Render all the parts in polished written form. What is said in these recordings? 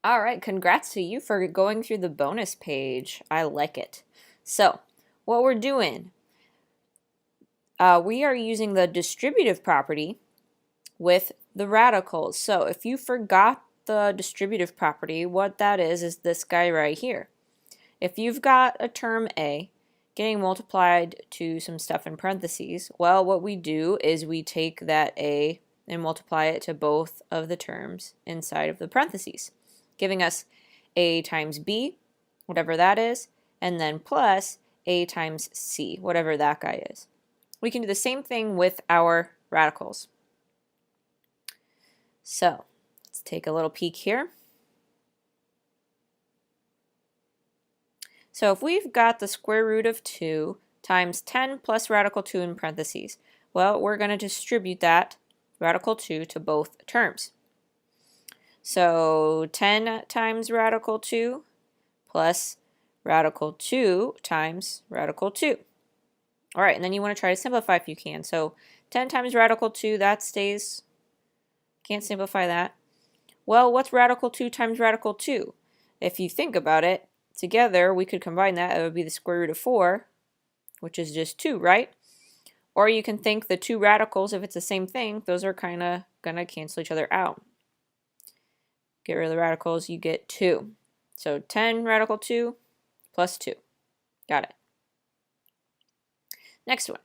All right, congrats to you for going through the bonus page. I like it. So, what we're doing, we are using the distributive property with the radicals. So, if you forgot the distributive property, what that is this guy right here. If you've got a term A getting multiplied to some stuff in parentheses, well, what we do is we take that A and multiply it to both of the terms inside of the parentheses, giving us A times B, whatever that is, and then plus A times C, whatever that guy is. We can do the same thing with our radicals. So let's take a little peek here. So if we've got the square root of 2 times 10 plus radical 2 in parentheses, well, we're going to distribute that radical 2 to both terms. So 10 times radical 2 plus radical 2 times radical 2. All right, and then you want to try to simplify if you can. So 10 times radical 2, that stays. Can't simplify that. Well, what's radical 2 times radical 2? If you think about it, together we could combine that. It would be the square root of 4, which is just 2, right? Or you can think the two radicals, if it's the same thing, those are kind of going to cancel each other out. Get rid of the radicals, you get 2. So 10 radical 2 plus 2. Got it. Next one.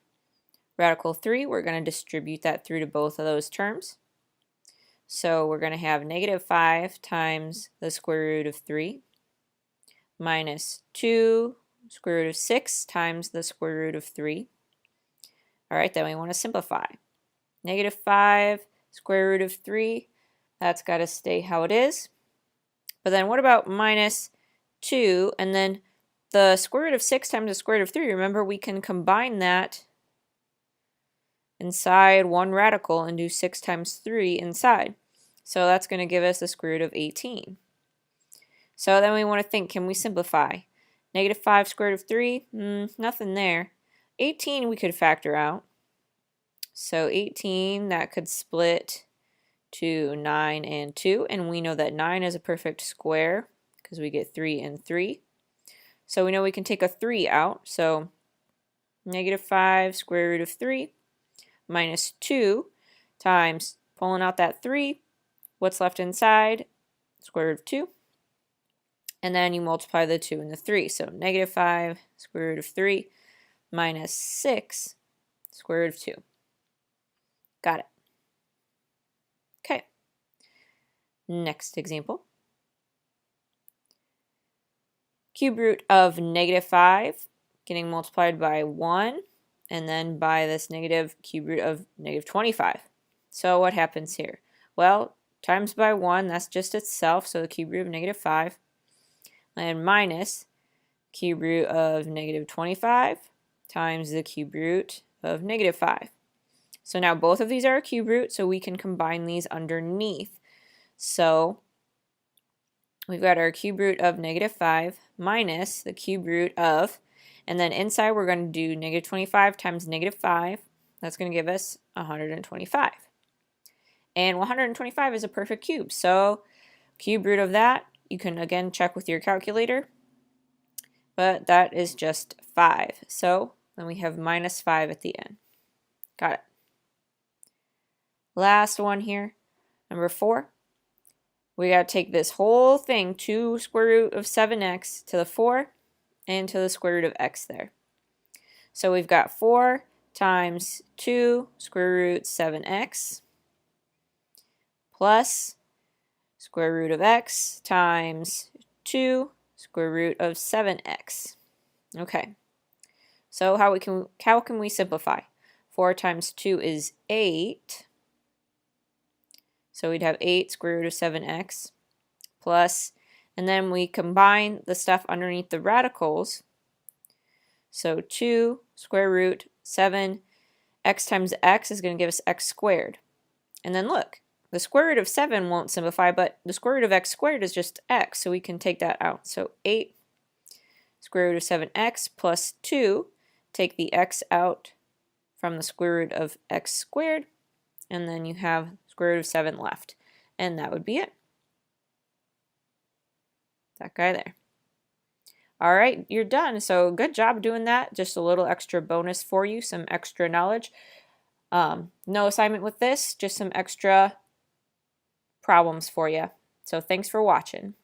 Radical 3, we're going to distribute that through to both of those terms. So we're going to have negative 5 times the square root of 3 minus 2 square root of 6 times the square root of 3. All right, then we want to simplify. Negative 5 square root of 3, that's got to stay how it is. But then what about minus 2, and then the square root of 6 times the square root of 3, remember we can combine that inside one radical and do 6 times 3 inside. So that's going to give us the square root of 18. So then we want to think, can we simplify? Negative 5 square root of 3, nothing there. 18 we could factor out. So 18, that could split to 9 and 2, and we know that 9 is a perfect square because we get 3 and 3. So we know we can take a 3 out, so negative 5 square root of 3 minus 2 times, pulling out that 3, what's left inside? Square root of 2. And then you multiply the 2 and the 3. So negative 5 square root of 3 minus 6 square root of 2. Got it. Okay. Next example. Cube root of negative 5 getting multiplied by 1 and then by this negative cube root of negative 25. So what happens here? Well, times by 1, that's just itself, so the cube root of negative 5. And minus cube root of negative 25 times the cube root of negative 5. So now both of these are a cube root, so we can combine these underneath. So we've got our cube root of negative 5 minus the cube root of, and then inside we're going to do negative 25 times negative 5. That's going to give us 125. And 125 is a perfect cube, so cube root of that, you can again check with your calculator, but that is just 5. So then we have minus 5 at the end. Got it. Last one here, number 4. We got to take this whole thing, 2 square root of 7x to the 4 and to the square root of x there. So we've got 4 times 2 square root 7x plus square root of x times 2 square root of 7x. Okay, so how can we simplify? 4 times 2 is 8. So we'd have 8 square root of 7x plus, and then we combine the stuff underneath the radicals. So 2 square root 7, x times x is going to give us x squared. And then look, the square root of 7 won't simplify, but the square root of x squared is just x, so we can take that out. So 8 square root of 7x plus 2, take the x out from the square root of x squared, and then you have square root of 7 left. And that would be it. that guy there. All right, you're done. So good job doing that. Just a little extra bonus for you, some extra knowledge. No assignment with this, just some extra problems for you. So thanks for watching.